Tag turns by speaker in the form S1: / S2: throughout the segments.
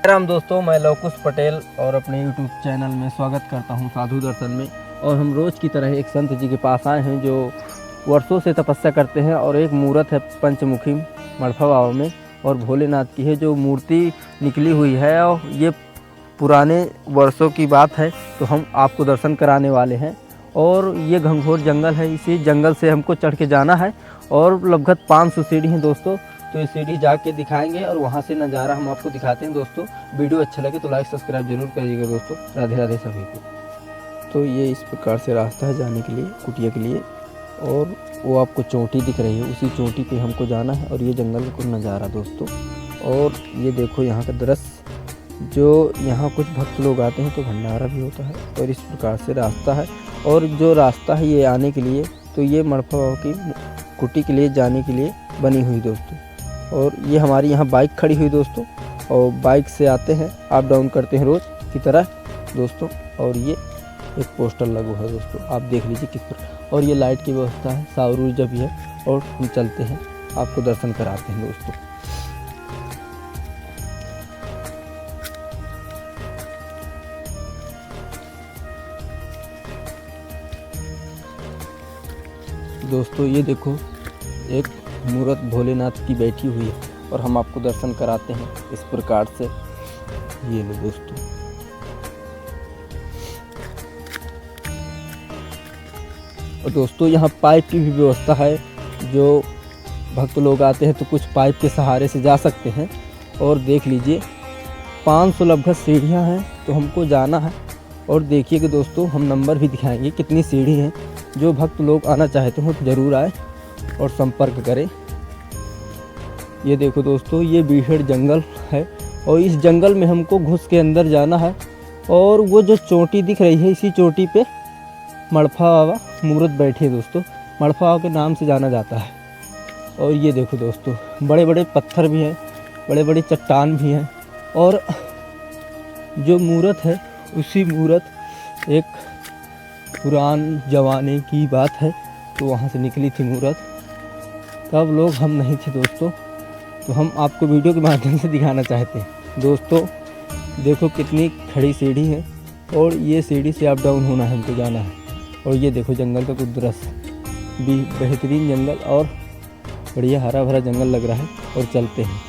S1: राम दोस्तों, मैं लवकुश पटेल और अपने YouTube चैनल में स्वागत करता हूं साधु दर्शन में। और हम रोज़ की तरह एक संत जी के पास आए हैं जो वर्षों से तपस्या करते हैं। और एक मूर्त है पंचमुखी मड़फा बाबा में और भोलेनाथ की है जो मूर्ति निकली हुई है। और ये पुराने वर्षों की बात है, तो हम आपको दर्शन कराने वाले हैं। और ये घंघोर जंगल है, इसी जंगल से हमको चढ़ के जाना है और लगभग 500 सीढ़ी हैं दोस्तों। तो ये सीढ़ी जाके दिखाएंगे और वहाँ से नज़ारा हम आपको दिखाते हैं दोस्तों। वीडियो अच्छा लगे तो लाइक सब्सक्राइब जरूर करिएगा दोस्तों। राधे राधे सभी को। तो ये इस प्रकार से रास्ता है जाने के लिए कुटिया के लिए। और वो आपको चोटी दिख रही है, उसी चोटी पे हमको जाना है। और ये जंगल का नज़ारा दोस्तों। और ये देखो यहाँ का दृश्य, जो यहाँ कुछ भक्त लोग आते हैं तो भंडारा भी होता है। और इस प्रकार से रास्ता है। और जो रास्ता है ये आने के लिए, तो ये मड़फा बाबा की कुटी के लिए जाने के लिए बनी हुई दोस्तों। और ये हमारी यहाँ बाइक खड़ी हुई दोस्तों, और बाइक से आते हैं, अप डाउन करते हैं रोज़ की तरह दोस्तों। और ये एक पोस्टर लगा हुआ है दोस्तों, आप देख लीजिए किस पर। और ये लाइट की व्यवस्था है, सौर ऊर्जा भी है। और हम चलते हैं, आपको दर्शन कराते हैं दोस्तों। दोस्तों ये देखो, एक मूर्त भोलेनाथ की बैठी हुई है और हम आपको दर्शन कराते हैं इस प्रकार से। ये लो दोस्तों। और दोस्तों यहाँ पाइप की भी व्यवस्था है, जो भक्त लोग आते हैं तो कुछ पाइप के सहारे से जा सकते हैं। और देख लीजिए 500 लगभग सीढ़ियाँ हैं, तो हमको जाना है। और देखिए कि दोस्तों, हम नंबर भी दिखाएंगे कितनी सीढ़ी हैं। जो भक्त लोग आना चाहते हो तो ज़रूर आए और संपर्क करें। ये देखो दोस्तों, ये बीहड़ जंगल है और इस जंगल में हमको घुस के अंदर जाना है। और वो जो चोटी दिख रही है, इसी चोटी पे मड़फा बाबा मूर्त बैठे हैं दोस्तों। मड़फा बाबा के नाम से जाना जाता है। और ये देखो दोस्तों, बड़े बड़े पत्थर भी हैं, बड़े बड़े चट्टान भी हैं। और जो मूर्त है, उसी मूर्त एक पुरान ज़माने की बात है, तो वहाँ से निकली थी मूर्त। तब लोग हम नहीं थे दोस्तों, तो हम आपको वीडियो के माध्यम से दिखाना चाहते हैं दोस्तों। देखो कितनी खड़ी सीढ़ी है, और ये सीढ़ी से अप डाउन होना है, हमको जाना है। और ये देखो जंगल का कुछ दृश्य भी, बेहतरीन जंगल और बढ़िया हरा भरा जंगल लग रहा है। और चलते हैं।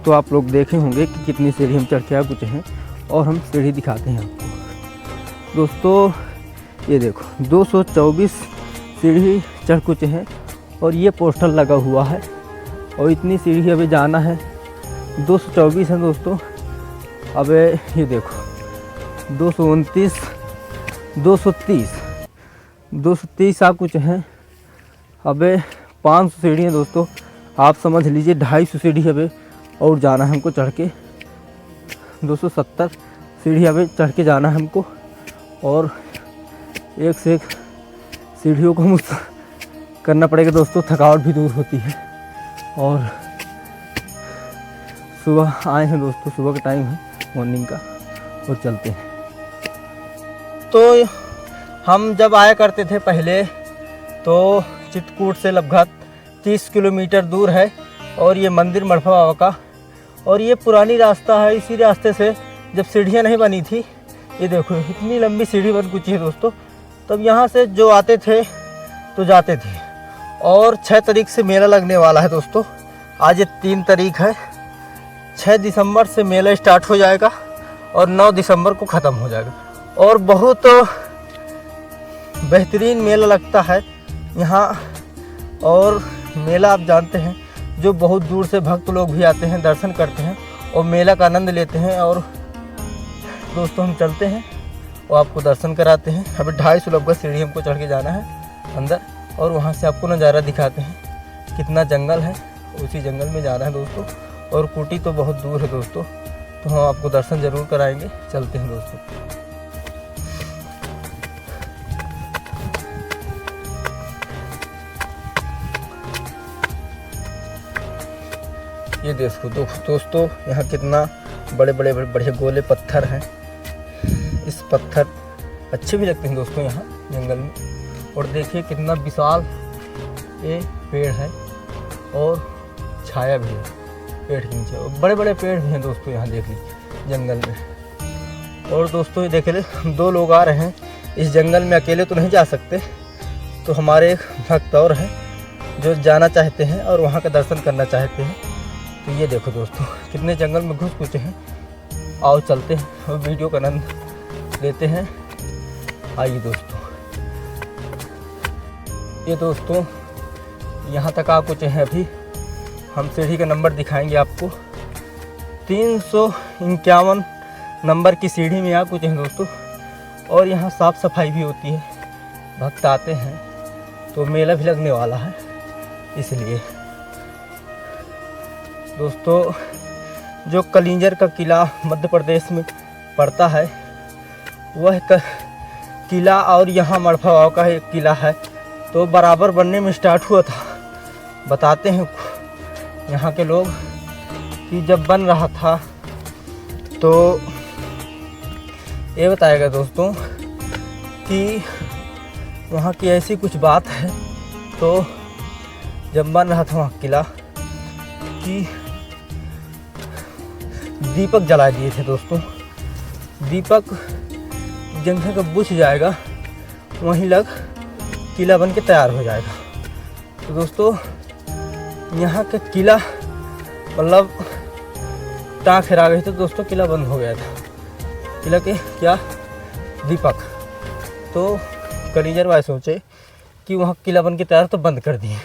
S1: तो आप लोग देखे होंगे कि कितनी सीढ़ी हम चढ़ के आ चुके हैं, और हम सीढ़ी दिखाते हैं आपको दोस्तों। ये देखो 224 सीढ़ी चढ़ चुके हैं, और ये पोस्टर लगा हुआ है। और इतनी सीढ़ी अभी जाना है, 224 है दोस्तों। अब ये देखो 229, 230 आ कुछ हैं। अब 500 सीढ़ी हैं दोस्तों, आप समझ लीजिए 250 सीढ़ी अब और जाना है हमको चढ़ के। 270 सीढ़ी अब चढ़ के जाना है हमको। और एक से एक सीढ़ियों को मुझसे करना पड़ेगा दोस्तों, थकावट भी दूर होती है। और सुबह आए हैं दोस्तों, सुबह का टाइम है मॉर्निंग का। और चलते हैं। तो हम जब आया करते थे पहले, तो चित्रकूट से लगभग 30 किलोमीटर दूर है और ये मंदिर मड़फा बाबा का। और ये पुरानी रास्ता है, इसी रास्ते से जब सीढ़ियाँ नहीं बनी थी, ये देखो इतनी लंबी सीढ़ी बन चुकी है दोस्तों। तब यहाँ से जो आते थे तो जाते थे। और 6 तारीख से मेला लगने वाला है दोस्तों। आज ये 3 तारीख है। 6 दिसंबर से मेला स्टार्ट हो जाएगा और 9 दिसंबर को ख़त्म हो जाएगा। और बहुत बेहतरीन मेला लगता है यहाँ। और मेला आप जानते हैं, जो बहुत दूर से भक्त लोग भी आते हैं, दर्शन करते हैं और मेला का आनंद लेते हैं। और दोस्तों हम चलते हैं और आपको दर्शन कराते हैं। अभी 250 लगभग सीढ़ी हमको चढ़ के जाना है अंदर, और वहाँ से आपको नज़ारा दिखाते हैं कितना जंगल है। उसी जंगल में जाना है दोस्तों। और कुटी तो बहुत दूर है दोस्तों, तो हम आपको दर्शन ज़रूर कराएंगे। चलते हैं दोस्तों। ये देखो दोस्तों, यहाँ कितना बड़े बड़े बढ़िया गोले पत्थर हैं। इस पत्थर अच्छे भी लगते हैं दोस्तों यहाँ जंगल में। और देखिए कितना विशाल ये पेड़ है और छाया भी है पेड़ के नीचे, और बड़े बड़े पेड़ भी हैं दोस्तों यहाँ देख लीजिए जंगल में। और दोस्तों ये देख ले, हम 2 लोग आ रहे हैं इस जंगल में, अकेले तो नहीं जा सकते, तो हमारे एक भक्त और हैं जो जाना चाहते हैं और वहाँ का दर्शन करना चाहते हैं। तो ये देखो दोस्तों कितने जंगल में घुस चुके हैं। आओ चलते हैं और वीडियो का आनंद लेते हैं। आइए दोस्तों, ये दोस्तों यहाँ तक आ चुके हैं। अभी हम सीढ़ी का नंबर दिखाएंगे आपको। 351 नंबर की सीढ़ी में आ चुके हैं दोस्तों। और यहाँ साफ़ सफाई भी होती है, भक्त आते हैं, तो मेला भी लगने वाला है इसलिए। दोस्तों जो कलिंजर का किला मध्य प्रदेश में पड़ता है, वह किला और यहाँ मड़फाव का एक किला है, तो बराबर बनने में स्टार्ट हुआ था। बताते हैं यहाँ के लोग कि जब बन रहा था तो ये बताएगा दोस्तों कि वहाँ की ऐसी कुछ बात है। तो जब बन रहा था वहाँ किला कि दीपक जला दिए थे दोस्तों। दीपक जंगल का बुझ जाएगा, वहीं लग किला बन के तैयार हो जाएगा। तो दोस्तों यहाँ का किला मतलब टाँग फिरा गई थी दोस्तों, किला बंद हो गया था। किला के क्या दीपक, तो कलिंजर भाई सोचे कि वहाँ किला बन के तैयार, तो बंद कर दिए।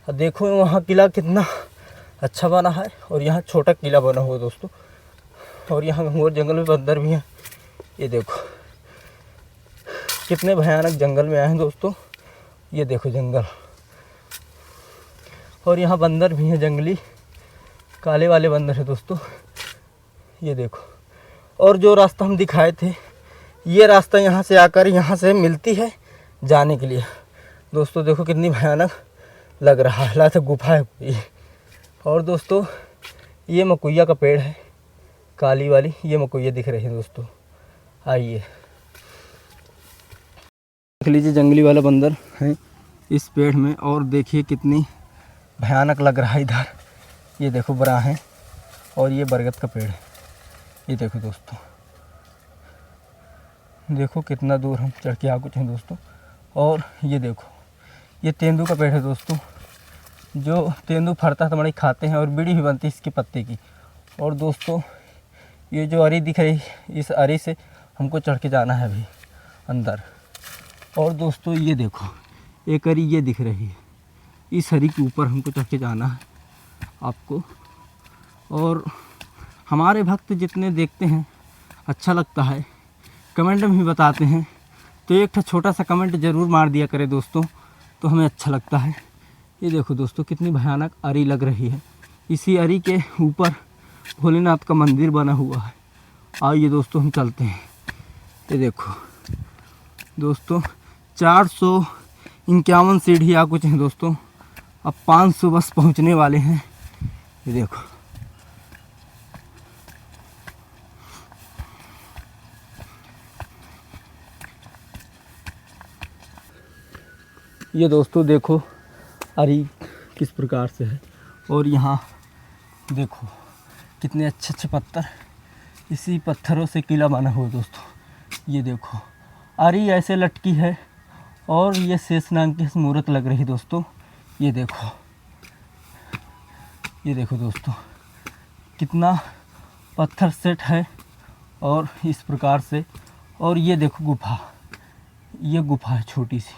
S1: और देखो वहाँ किला कितना अच्छा बना है, और यहाँ छोटा किला बना हुआ है दोस्तों। और यहाँ घंघोर जंगल में बंदर भी हैं। ये देखो कितने भयानक जंगल में आए हैं दोस्तों। ये देखो जंगल, और यहाँ बंदर भी हैं, जंगली काले वाले बंदर है दोस्तों। ये देखो, और जो रास्ता हम दिखाए थे, ये रास्ता यहाँ से आकर यहाँ से मिलती है जाने के लिए दोस्तों। देखो कितनी भयानक लग रहा है, लगता है गुफा है ये। और दोस्तों ये मकुइया का पेड़ है, काली वाली ये मकुइया दिख रही है दोस्तों। आइए देख लीजिए, जंगली वाला बंदर है इस पेड़ में। और देखिए कितनी भयानक लग रहा है इधर। ये देखो बड़ा है, और ये बरगद का पेड़ है। ये देखो दोस्तों, देखो कितना दूर हम चढ़ के आ कुछ हैं दोस्तों। और ये देखो ये तेंदू का पेड़ है दोस्तों। जो तेंदू फरता है तो बड़ी खाते हैं, और बीड़ी भी बनती है इसके पत्ते की। और दोस्तों ये जो अरी दिख रही, इस अरी से हमको चढ़ के जाना है अभी अंदर। और दोस्तों ये देखो एक अरी ये दिख रही है, इस अरी के ऊपर हमको चढ़ के जाना है आपको। और हमारे भक्त जितने देखते हैं अच्छा लगता है, कमेंट में भी बताते हैं, तो एक छोटा सा कमेंट ज़रूर मार दिया करें दोस्तों, तो हमें अच्छा लगता है। ये देखो दोस्तों कितनी भयानक अरी लग रही है। इसी अरी के ऊपर भोलेनाथ का मंदिर बना हुआ है। आइए दोस्तों हम चलते हैं। ये देखो दोस्तों 451 सीढ़ी आ कुछ हैं दोस्तों, अब 500 बस पहुंचने वाले हैं। ये देखो ये दोस्तों देखो अरी किस प्रकार से है। और यहाँ देखो कितने अच्छे अच्छे पत्थर, इसी पत्थरों से किला बना हुआ दोस्तों। ये देखो अरी ऐसे लटकी है, और ये शेषनाग की मूर्त लग रही दोस्तों। ये देखो दोस्तों कितना पत्थर सेट है, और इस प्रकार से। और ये देखो गुफा, ये गुफा है छोटी सी।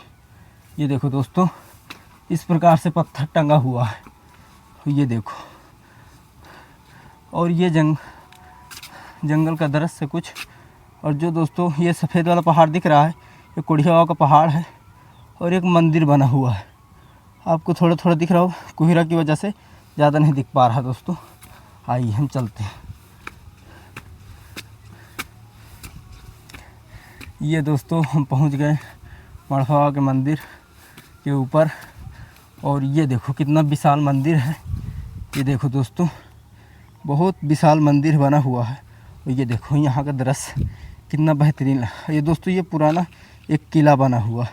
S1: ये देखो दोस्तों इस प्रकार से पत्थर टंगा हुआ है। ये देखो, और ये जंगल का दृश्य कुछ। और जो दोस्तों ये सफ़ेद वाला पहाड़ दिख रहा है, ये कोढ़िया का पहाड़ है, और एक मंदिर बना हुआ है। आपको थोड़ा थोड़ा दिख रहा हो, कोहरा की वजह से ज़्यादा नहीं दिख पा रहा दोस्तों। आइए हम चलते हैं। ये दोस्तों हम पहुंच गए मड़फा के मंदिर के ऊपर। और ये देखो कितना विशाल मंदिर है। ये देखो दोस्तों बहुत विशाल मंदिर बना हुआ है। और ये देखो यहाँ का दृश्य कितना बेहतरीन है। ये दोस्तों ये पुराना एक किला बना हुआ है,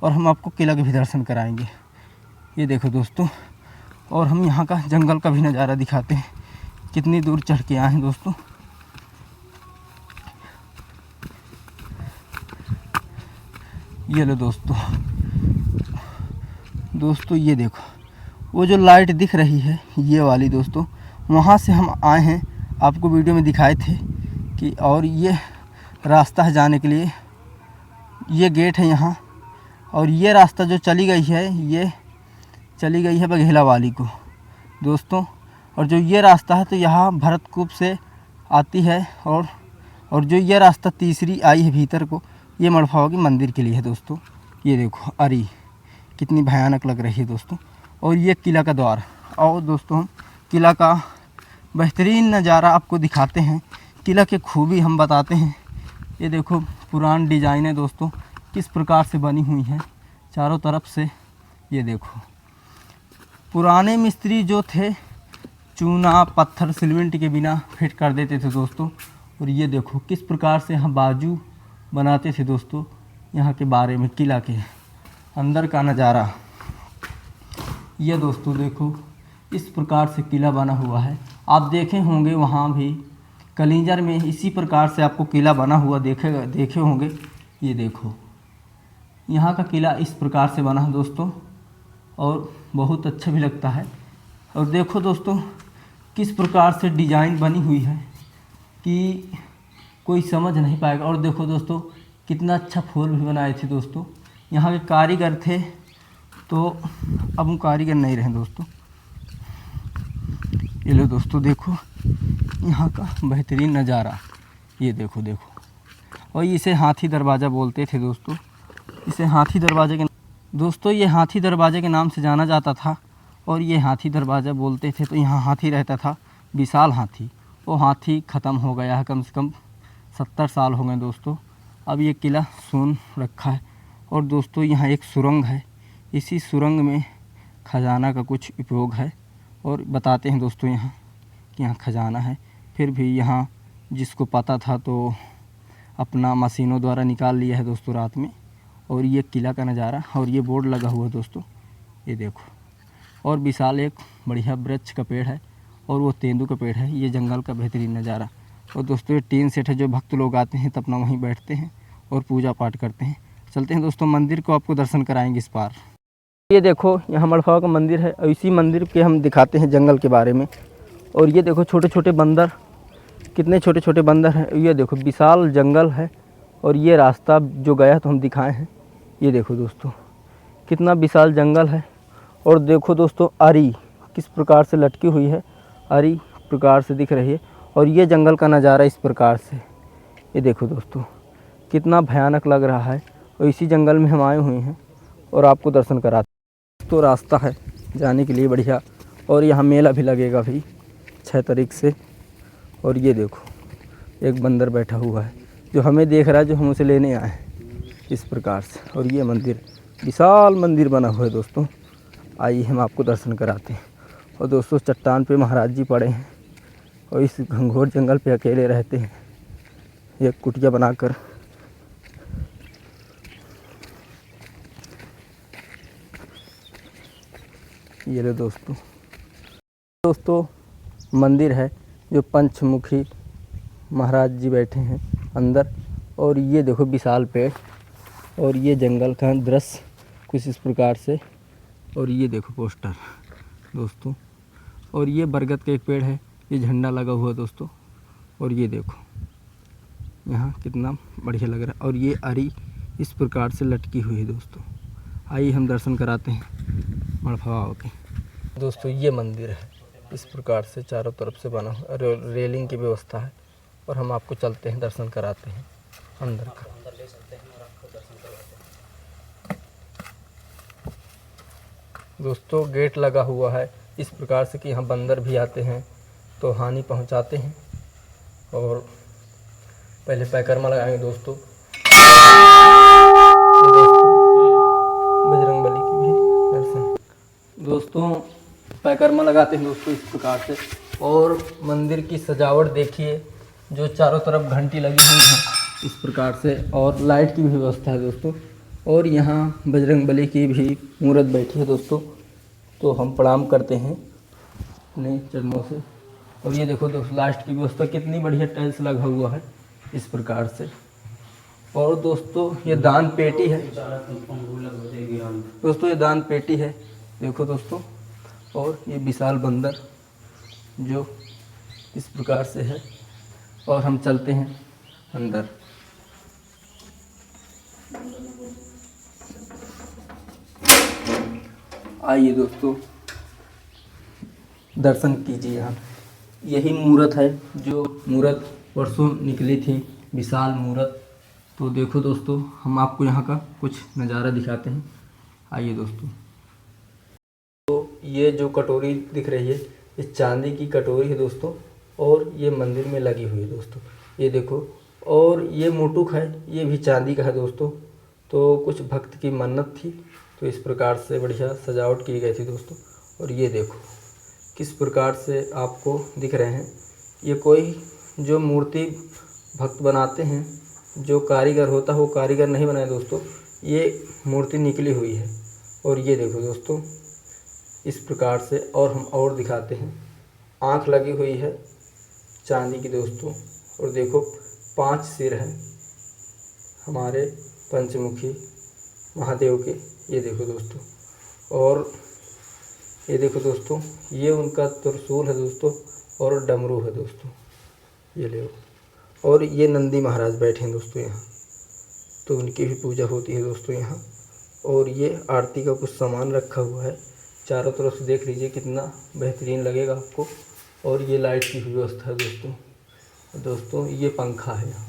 S1: और हम आपको किला के भी दर्शन कराएंगे। ये देखो दोस्तों और हम यहाँ का जंगल का भी नज़ारा दिखाते हैं, कितनी दूर चढ़ के आए हैं दोस्तों। ये लो दोस्तों ये देखो, वो जो लाइट दिख रही है ये वाली दोस्तों, वहाँ से हम आए हैं, आपको वीडियो में दिखाए थे कि, और ये रास्ता है जाने के लिए, ये गेट है यहाँ, और ये रास्ता जो चली गई है ये चली गई है बघेला वाली को दोस्तों। और जो ये रास्ता है तो यहाँ भरतकूप से आती है, और जो ये रास्ता तीसरी आई है भीतर को, ये मड़फावा की मंदिर के लिए है दोस्तों। ये देखो अरी कितनी भयानक लग रही है दोस्तों। और ये किला का द्वार, और दोस्तों हम किला का बेहतरीन नज़ारा आपको दिखाते हैं, किला की खूबी हम बताते हैं। ये देखो पुरान डिज़ाइन है दोस्तों, किस प्रकार से बनी हुई है चारों तरफ से। ये देखो पुराने मिस्त्री जो थे चूना पत्थर सीमेंट के बिना फिट कर देते थे दोस्तों। और ये देखो किस प्रकार से यहाँ बाजू बनाते थे दोस्तों, यहाँ के बारे में किला के अंदर का नज़ारा। ये दोस्तों देखो इस प्रकार से किला बना हुआ है, आप देखे होंगे वहाँ भी कलिंजर में इसी प्रकार से आपको किला बना हुआ देखे होंगे। ये देखो यहाँ का किला इस प्रकार से बना है दोस्तों, और बहुत अच्छा भी लगता है। और देखो दोस्तों किस प्रकार से डिज़ाइन बनी हुई है कि कोई समझ नहीं पाएगा। और देखो दोस्तों कितना अच्छा फूल भी बनाए थे दोस्तों, यहाँ के कारीगर थे, तो अब वो कारीगर नहीं रहे दोस्तों। ये लो दोस्तों देखो यहाँ का बेहतरीन नज़ारा, ये देखो। और इसे हाथी दरवाज़ा बोलते थे दोस्तों, इसे हाथी दरवाजे के दोस्तों, ये हाथी दरवाजे के नाम से जाना जाता था। और ये हाथी दरवाज़ा बोलते थे, तो यहाँ हाथी रहता था, विशाल हाथी। वो हाथी ख़त्म हो गया है, कम से कम 70 साल हो गए दोस्तों। अब ये किला सुन रखा है। और दोस्तों यहाँ एक सुरंग है, इसी सुरंग में खजाना का कुछ उपयोग है, और बताते हैं दोस्तों यहाँ कि यहाँ खजाना है। फिर भी यहाँ जिसको पता था तो अपना मशीनों द्वारा निकाल लिया है दोस्तों रात में। और ये किला का नज़ारा, और ये बोर्ड लगा हुआ है दोस्तों, ये देखो। और विशाल एक बढ़िया वृक्ष का पेड़ है, और वो तेंदू का पेड़ है। ये जंगल का बेहतरीन नज़ारा। और दोस्तों ये टीन सेट है, जो भक्त लोग आते हैं तो अपना वहीं बैठते हैं और पूजा पाठ करते हैं। चलते हैं दोस्तों मंदिर को, आपको दर्शन कराएंगे इस पार। ये देखो यहाँ मड़फावा का मंदिर है, और इसी मंदिर के हम दिखाते हैं जंगल के बारे में। और ये देखो छोटे छोटे बंदर, कितने छोटे छोटे बंदर हैं। ये देखो विशाल जंगल है, और ये रास्ता जो गया तो हम दिखाए हैं। ये देखो दोस्तों कितना विशाल जंगल है। और देखो दोस्तों अरी किस प्रकार से लटकी हुई है, अरी प्रकार से दिख रही है। और ये जंगल का नज़ारा इस प्रकार से, ये देखो दोस्तों कितना भयानक लग रहा है। और इसी जंगल में हम आए हुए हैं और आपको दर्शन कराते हैं। तो रास्ता है जाने के लिए बढ़िया, और यहाँ मेला भी लगेगा भाई 6 तारीख से। और ये देखो एक बंदर बैठा हुआ है जो हमें देख रहा है, जो हम उसे लेने आए हैं इस प्रकार से। और ये मंदिर विशाल मंदिर बना हुआ है दोस्तों, आइए हम आपको दर्शन कराते हैं। और दोस्तों चट्टान पे महाराज जी पड़े हैं, और इस घंघोर जंगल पे अकेले रहते हैं एक कुटिया बनाकर। ये लो दोस्तों मंदिर है, जो पंचमुखी महाराज जी बैठे हैं अंदर। और ये देखो विशाल पेड़, और ये जंगल का दृश्य कुछ इस प्रकार से। और ये देखो पोस्टर दोस्तों, और ये बरगद का एक पेड़ है, ये झंडा लगा हुआ है दोस्तों। और ये देखो यहाँ कितना बढ़िया लग रहा है। और ये अरी इस प्रकार से लटकी हुई है दोस्तों। आइए हम दर्शन कराते हैं मड़फावा के। दोस्तों ये मंदिर है, इस प्रकार से चारों तरफ से बना हुआ, रेलिंग की व्यवस्था है। और हम आपको चलते हैं दर्शन कराते हैं अंदर का। दोस्तों गेट लगा हुआ है इस प्रकार से कि यहाँ बंदर भी आते हैं तो हानि पहुँचाते हैं। और पहले पैकर्मा लगाएंगे दोस्तों, बजरंग बली की भी दर्शन। दोस्तों पैकर्मा लगाते हैं दोस्तों इस प्रकार से। और मंदिर की सजावट देखिए, जो चारों तरफ घंटी लगी हुई है इस प्रकार से, और लाइट की भी व्यवस्था है दोस्तों। और यहाँ बजरंग बली की भी मूर्त बैठी है दोस्तों, तो हम प्रणाम करते हैं अपने चरणों से। और ये देखो दोस्तों लास्ट की व्यवस्था कितनी बढ़िया टाइल्स लगा हुआ है इस प्रकार से। और दोस्तों ये दान पेटी है दोस्तों, ये दान पेटी है देखो दोस्तों। और ये विशाल बंदर जो इस प्रकार से है। और हम चलते हैं अंदर। आइए दोस्तों दर्शन कीजिए। यहाँ यही मूर्त है जो मूर्त परसों निकली थी, विशाल मूर्त। तो देखो दोस्तों हम आपको यहाँ का कुछ नज़ारा दिखाते हैं। आइए दोस्तों। तो ये जो कटोरी दिख रही है ये चांदी की कटोरी है दोस्तों। और ये मंदिर में लगी हुई है दोस्तों, ये देखो। और ये मुटुक है, ये भी चांदी का है दोस्तों। तो कुछ भक्त की मन्नत थी तो इस प्रकार से बढ़िया सजावट की गई थी दोस्तों। और ये देखो किस प्रकार से आपको दिख रहे हैं। ये कोई जो मूर्ति भक्त बनाते हैं, जो कारीगर होता है वो कारीगर नहीं बनाए दोस्तों, ये मूर्ति निकली हुई है। और ये देखो दोस्तों इस प्रकार से। और हम और दिखाते हैं, आँख लगी हुई है चांदी की दोस्तों। और देखो 5 सिर हैं हमारे पंचमुखी महादेव के, ये देखो दोस्तों। और ये देखो दोस्तों ये उनका त्रिशूल है दोस्तों और डमरू है दोस्तों, ये ले। और ये नंदी महाराज बैठे हैं दोस्तों यहाँ, तो उनकी भी पूजा होती है दोस्तों यहाँ। और ये आरती का कुछ सामान रखा हुआ है, चारों तरफ से देख लीजिए कितना बेहतरीन लगेगा आपको। और ये लाइट की व्यवस्था है दोस्तों। ये पंखा है यहाँ,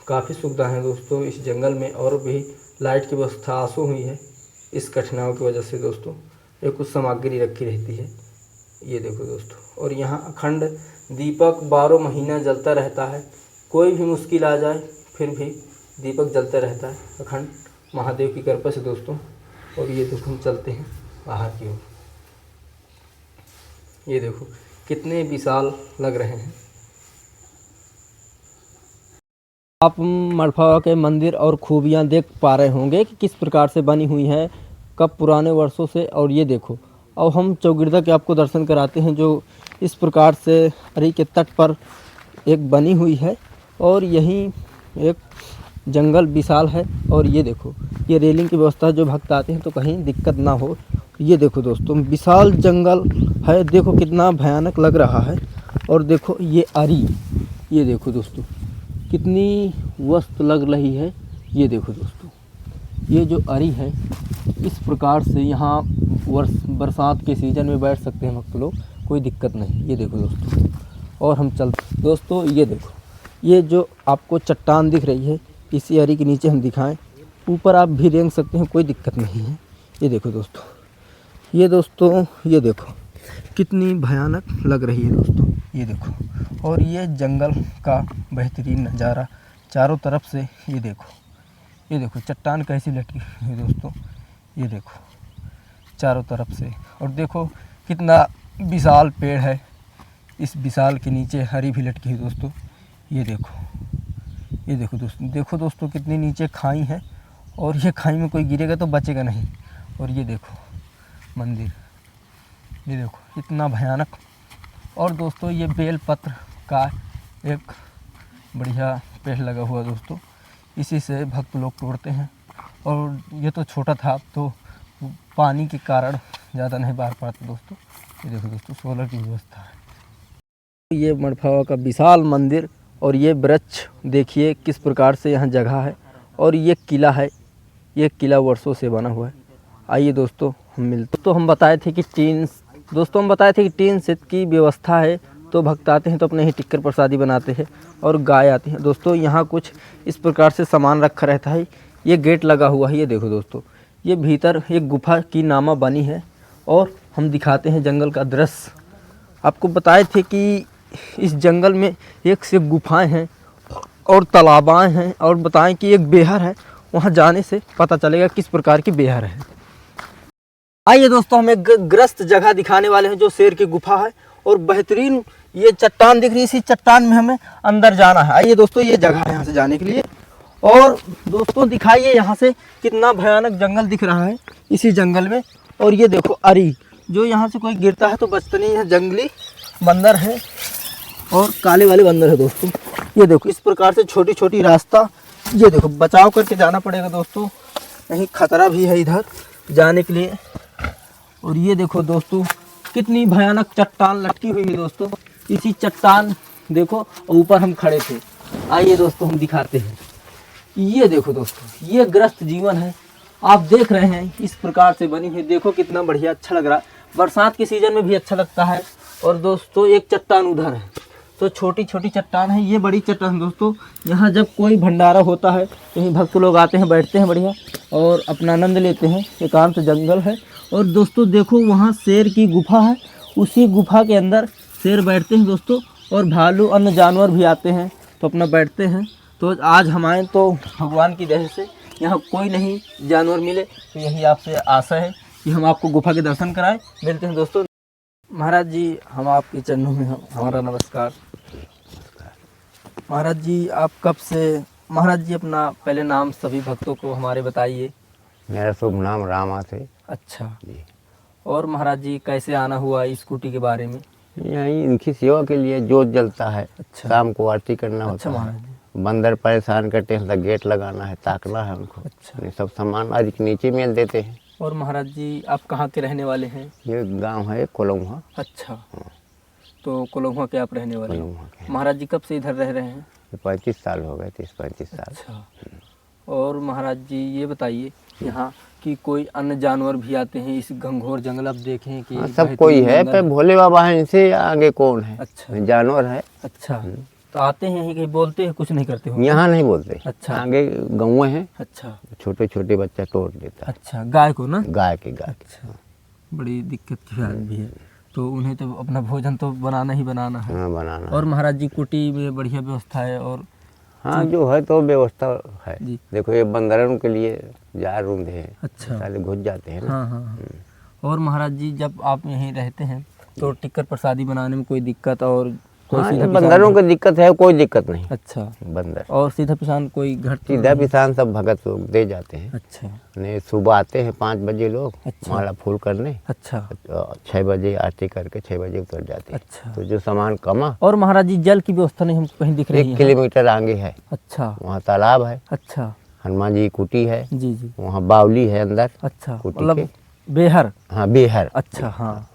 S1: काफ़ी सुविधा है दोस्तों इस जंगल में। और भी लाइट की व्यवस्था आंसू हुई है इस कठिनाइयों की वजह से दोस्तों। ये कुछ सामग्री रखी रहती है, ये देखो दोस्तों। और यहाँ अखंड दीपक 12 महीना जलता रहता है। कोई भी मुश्किल आ जाए फिर भी दीपक जलता रहता है अखंड महादेव की कृपा से दोस्तों। और ये देखो हम चलते हैं बाहर की ओर। ये देखो कितने विशाल लग रहे हैं। आप मड़फा के मंदिर और खूबियाँ देख पा रहे होंगे कि किस प्रकार से बनी हुई है, कब पुराने वर्षों से। और ये देखो अब हम चौगिरदा के आपको दर्शन कराते हैं जो इस प्रकार से अरी के तट पर एक बनी हुई है। और यहीं एक जंगल विशाल है। और ये देखो ये रेलिंग की व्यवस्था, जो भक्त आते हैं तो कहीं दिक्कत ना हो। ये देखो दोस्तों विशाल जंगल है, देखो कितना भयानक लग रहा है। और देखो ये अरी, ये देखो दोस्तों कितनी मस्त लग रही है। ये देखो दोस्तों ये जो अरी है इस प्रकार से यहाँ बरसात के सीज़न में बैठ सकते हैं भक्त लोग, कोई दिक्कत नहीं। ये देखो दोस्तों। और हम चलते दोस्तों, ये देखो ये जो आपको चट्टान दिख रही है इसी अरी के नीचे हम दिखाएं, ऊपर आप भी रेंग सकते हैं, कोई दिक्कत नहीं है। ये देखो दोस्तों, ये दोस्तों ये देखो कितनी भयानक लग रही है दोस्तों, ये देखो। और ये जंगल का बेहतरीन नज़ारा चारों तरफ से। ये देखो चट्टान कैसी लटकी है दोस्तों, ये देखो चारों तरफ से। और देखो कितना विशाल पेड़ है, इस विशाल के नीचे हरी भी लटकी है दोस्तों। ये देखो दोस्तों कितनी नीचे खाई है। और ये खाई में कोई गिरेगा तो बचेगा नहीं। और ये देखो मंदिर, ये देखो इतना भयानक। और दोस्तों ये बेलपत्र का एक बढ़िया पेड़ लगा हुआ दोस्तों, इसी से भक्त लोग तोड़ते हैं। और ये तो छोटा था, तो पानी के कारण ज़्यादा नहीं बाहर पाता दोस्तों। ये देखो दोस्तों सोलर की व्यवस्था है। ये मड़फावा का विशाल मंदिर। और ये वृक्ष देखिए किस प्रकार से यहाँ जगह है। और ये किला है, ये किला वर्षों से बना हुआ है। आइए दोस्तों हम मिलते। तो हम बताए थे कि टीन सेट की व्यवस्था है, तो भक्त आते हैं तो अपने ही टिक्कर प्रसादी बनाते हैं और गाय आती हैं दोस्तों। यहाँ कुछ इस प्रकार से सामान रखा रहता है। ये गेट लगा हुआ है, ये देखो दोस्तों ये भीतर एक गुफा की नामा बनी है। और हम दिखाते हैं जंगल का दृश्य। आपको बताए थे कि इस जंगल में एक से गुफाएं हैं और तालाबाएं हैं। और बताएं कि एक बेहर है, वहाँ जाने से पता चलेगा किस प्रकार की बेहर है। आइए दोस्तों हम एक ग्रस्त जगह दिखाने वाले हैं जो शेर की गुफा है। और बेहतरीन ये चट्टान दिख रही है, इसी चट्टान में हमें अंदर जाना है। आइए दोस्तों ये जगह है यहाँ से जाने के लिए। और दोस्तों दिखाइए यहाँ से कितना भयानक जंगल दिख रहा है इसी जंगल में। और ये देखो अरी, जो यहाँ से कोई गिरता है तो बचता नहीं है। जंगली बंदर है और काले वाले बंदर है दोस्तों। ये देखो इस प्रकार से छोटी छोटी रास्ता, ये देखो बचाव करके जाना पड़ेगा दोस्तों, कहीं खतरा भी है इधर जाने के लिए। और ये देखो दोस्तों कितनी भयानक चट्टान लटकी हुई है दोस्तों। इसी चट्टान देखो ऊपर हम खड़े थे। आइए दोस्तों हम दिखाते हैं। ये देखो दोस्तों ये ग्रस्त जीवन है, आप देख रहे हैं इस प्रकार से बनी हुई। देखो कितना बढ़िया अच्छा लग रहा है, बरसात के सीजन में भी अच्छा लगता है। और दोस्तों एक चट्टान उधर है, तो छोटी छोटी चट्टान है, ये बड़ी चट्टान दोस्तों। यहाँ जब कोई भंडारा होता है यहीं भक्त लोग आते हैं, बैठते हैं बढ़िया और अपना आनंद लेते हैं। एकांत जंगल है। और दोस्तों देखो वहाँ शेर की गुफा है, उसी गुफा के अंदर शेर बैठते हैं दोस्तों। और भालू अन्य जानवर भी आते हैं तो अपना बैठते हैं। तो आज हमारे तो भगवान की दया से यहाँ कोई नहीं जानवर मिले, तो यही आपसे आशा है कि हम आपको गुफा के दर्शन कराएं। मिलते हैं दोस्तों। महाराज जी हम आपके चरणों में हमारा नमस्कार। महाराज जी आप कब से, महाराज जी अपना पहले नाम सभी भक्तों को हमारे बताइए।
S2: मेरा शुभ नाम रामा थे।
S1: अच्छा
S2: जी।
S1: और महाराज जी कैसे आना हुआ इस स्कूटी के बारे में?
S2: यही इनकी सेवा के लिए जोत जलता है।
S1: अच्छा।
S2: शाम को आरती करना
S1: अच्छा
S2: होता
S1: महाराज
S2: है।
S1: जी।
S2: बंदर परेशान करते हैं तो गेट लगाना है, ताकना है उनको।
S1: अच्छा।
S2: ये सब सामान आज के नीचे मेल देते हैं।
S1: और महाराज जी आप कहाँ के रहने वाले हैं?
S2: ये गांव है कोलौहा।
S1: अच्छा, तो कोल्हुआ के आप रहने वाले हैं।
S2: कोलौहा के
S1: महाराज जी कब से इधर रह रहे हैं?
S2: 35 साल हो गए, 30-35 साल।
S1: अच्छा। और महाराज जी ये बताइए यहाँ कि कोई अन्य जानवर भी आते हैं इस घंघोर जंगल? आप देखें कि
S2: हाँ, सब कोई है, पर भोले बाबा है, इनसे आगे कौन है?
S1: अच्छा।
S2: जानवर है।
S1: अच्छा, तो आते हैं यहीं कहीं बोलते हैं, कुछ नहीं करते हो?
S2: यहाँ नहीं बोलते।
S1: अच्छा।
S2: आगे गाँव है।
S1: अच्छा।
S2: छोटे छोटे बच्चा तोड़ देता है।
S1: अच्छा, गाय को ना?
S2: गाय के।
S1: अच्छा, बड़ी दिक्कत की बात भी है। तो उन्हें तो अपना भोजन तो बनाना ही बनाना है।
S2: हाँ, बनाना।
S1: और महाराज जी कुटी में बढ़िया व्यवस्था है? और
S2: हाँ जो है तो व्यवस्था है
S1: जी।
S2: देखो ये बंदरों के लिए जार रूंधे हैं।
S1: अच्छा।
S2: साले घुस जाते हैं ना।
S1: हाँ हाँ हाँ। और महाराज जी जब आप यहीं रहते हैं तो टिक्कर प्रसादी बनाने में कोई दिक्कत? और कोई
S2: हाँ,
S1: सीधा
S2: बंदरों की दिक्कत है, कोई दिक्कत नहीं।
S1: अच्छा।
S2: बंदर
S1: और सीधा पिसान कोई घर तो
S2: सीधा
S1: नहीं?
S2: पिसान सब भगत लोग दे जाते हैं।
S1: अच्छा।
S2: ने सुबह आते हैं 5 बजे लोग।
S1: अच्छा।
S2: माला फूल करने।
S1: अच्छा।
S2: 6 बजे आरती करके 6 बजे उतर जाते हैं।
S1: अच्छा।
S2: तो जो सामान कमा।
S1: और महाराज जी जल की व्यवस्था नहीं हमको कहीं दिख रही
S2: 1
S1: है?
S2: किलोमीटर आगे है।
S1: अच्छा।
S2: वहाँ तालाब है।
S1: अच्छा।
S2: हनुमान जी की कुटी है।
S1: जी जी।
S2: वहाँ बावली है अंदर।
S1: अच्छा,
S2: कुटी
S1: मतलब
S2: के।
S1: बेहर?
S2: हाँ बेहर।
S1: अच्छा। हाँ।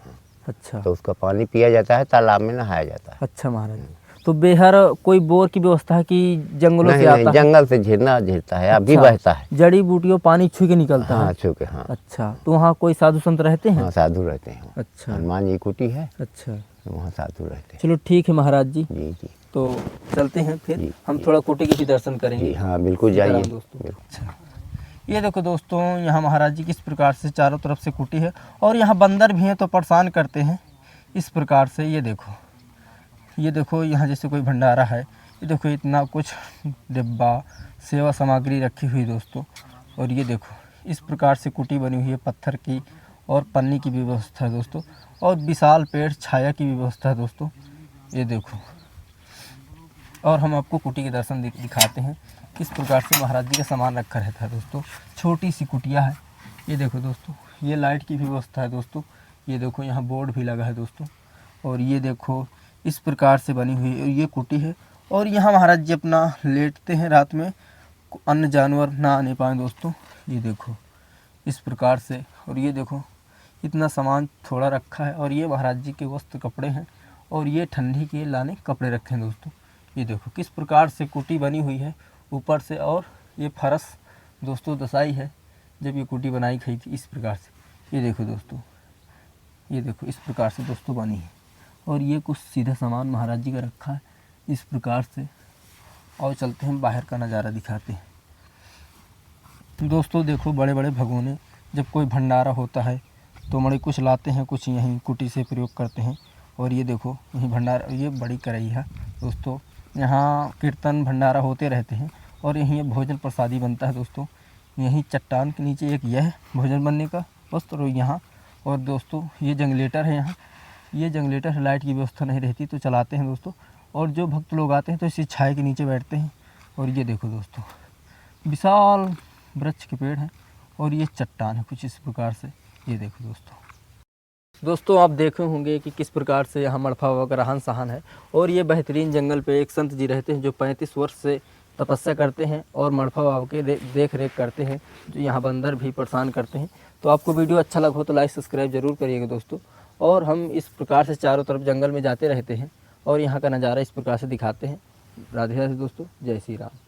S1: अच्छा।
S2: तो उसका पानी पिया जाता है, तालाब में नहाया जाता है।
S1: अच्छा महाराज, तो बेहर कोई बोर की व्यवस्था है कि जंगलों से आता
S2: नहीं,
S1: है?
S2: जंगल से झरना झरता है, अभी
S1: अच्छा,
S2: बहता है।
S1: जड़ी बूटियों पानी छू के निकलता है?
S2: हाँ छू के। हाँ।
S1: अच्छा, तो वहाँ कोई साधु संत रहते हैं?
S2: हाँ साधु रहते हैं।
S1: अच्छा।
S2: हनुमान जी की कुटी है।
S1: अच्छा,
S2: वहाँ साधु रहते हैं।
S1: चलो ठीक है महाराज जी,
S2: जी जी
S1: तो चलते हैं फिर।
S2: जी।
S1: हम थोड़ा कुटी के भी दर्शन
S2: जी।
S1: करेंगे।
S2: हाँ बिल्कुल जाइए
S1: सीताराम दोस्तों।
S2: बिल्कुल।
S1: अच्छा, ये देखो दोस्तों यहाँ महाराज जी किस प्रकार से चारों तरफ से कुटी है। और यहाँ बंदर भी हैं तो परेशान करते हैं इस प्रकार से। ये देखो यहाँ जैसे कोई भंडारा है, ये देखो इतना कुछ डिब्बा सेवा सामग्री रखी हुई दोस्तों। और ये देखो इस प्रकार से कुटी बनी हुई है पत्थर की, और पन्नी की भी व्यवस्था है दोस्तों, और विशाल पेड़ छाया की भी व्यवस्था है दोस्तों। ये देखो, और हम आपको कुटी के दर्शन दिखाते हैं किस प्रकार से महाराज जी का सामान रखा रहता है दोस्तों। छोटी सी कुटिया है। ये देखो दोस्तों, ये लाइट की भी व्यवस्था है दोस्तों। ये देखो यहाँ बोर्ड भी लगा है दोस्तों। और ये देखो इस प्रकार से बनी हुई ये कुटी है। और यहाँ महाराज जी अपना लेटते हैं रात में, अन्य जानवर ना आने पाए दोस्तों। ये देखो इस प्रकार से। और ये देखो इतना सामान थोड़ा रखा है। और ये महाराज जी के वस्त्र कपड़े हैं, और ये ठंडी के लाने कपड़े रखे हैं दोस्तों। ये देखो किस प्रकार से कुटी बनी हुई है ऊपर से। और ये फरस दोस्तों दसाई है जब ये कुटी बनाई गई थी इस प्रकार से। ये देखो दोस्तों, ये देखो इस प्रकार से दोस्तों बनी है। और ये कुछ सीधा सामान महाराज जी का रखा है इस प्रकार से। और चलते हैं बाहर का नज़ारा दिखाते हैं दोस्तों। देखो बड़े बड़े भगोने, जब कोई भंडारा होता है तो बड़े कुछ लाते हैं, कुछ यहीं कुटी से प्रयोग करते हैं। और ये देखो यहीं भंडारा, ये बड़ी कढ़ाई है दोस्तों। यहाँ कीर्तन भंडारा होते रहते हैं, और यहीं भोजन प्रसादी बनता है दोस्तों। यहीं चट्टान के नीचे एक यह भोजन बनने का वस्त्र, और यहाँ। और दोस्तों ये जनरेटर है यहाँ, ये जनरेटर है, लाइट की व्यवस्था नहीं रहती तो चलाते हैं दोस्तों। और जो भक्त लोग आते हैं तो इसी छाया के नीचे बैठते हैं। और ये देखो दोस्तों विशाल वृक्ष के पेड़ हैं, और ये चट्टान है कुछ इस प्रकार से। ये देखो दोस्तों आप देखे होंगे कि किस प्रकार से यहाँ मड़फा बाबा का रहन सहन है। और ये बेहतरीन जंगल पे एक संत जी रहते हैं जो 35 वर्ष से तपस्या करते हैं और मड़फा बाबा के देख रेख करते हैं, जो यहाँ बंदर भी परेशान करते हैं। तो आपको वीडियो अच्छा लगा हो तो लाइक सब्सक्राइब जरूर करिएगा दोस्तों। और हम इस प्रकार से चारों तरफ जंगल में जाते रहते हैं और यहाँ का नज़ारा इस प्रकार से दिखाते हैं। राधे राधे दोस्तों, जय श्री राम।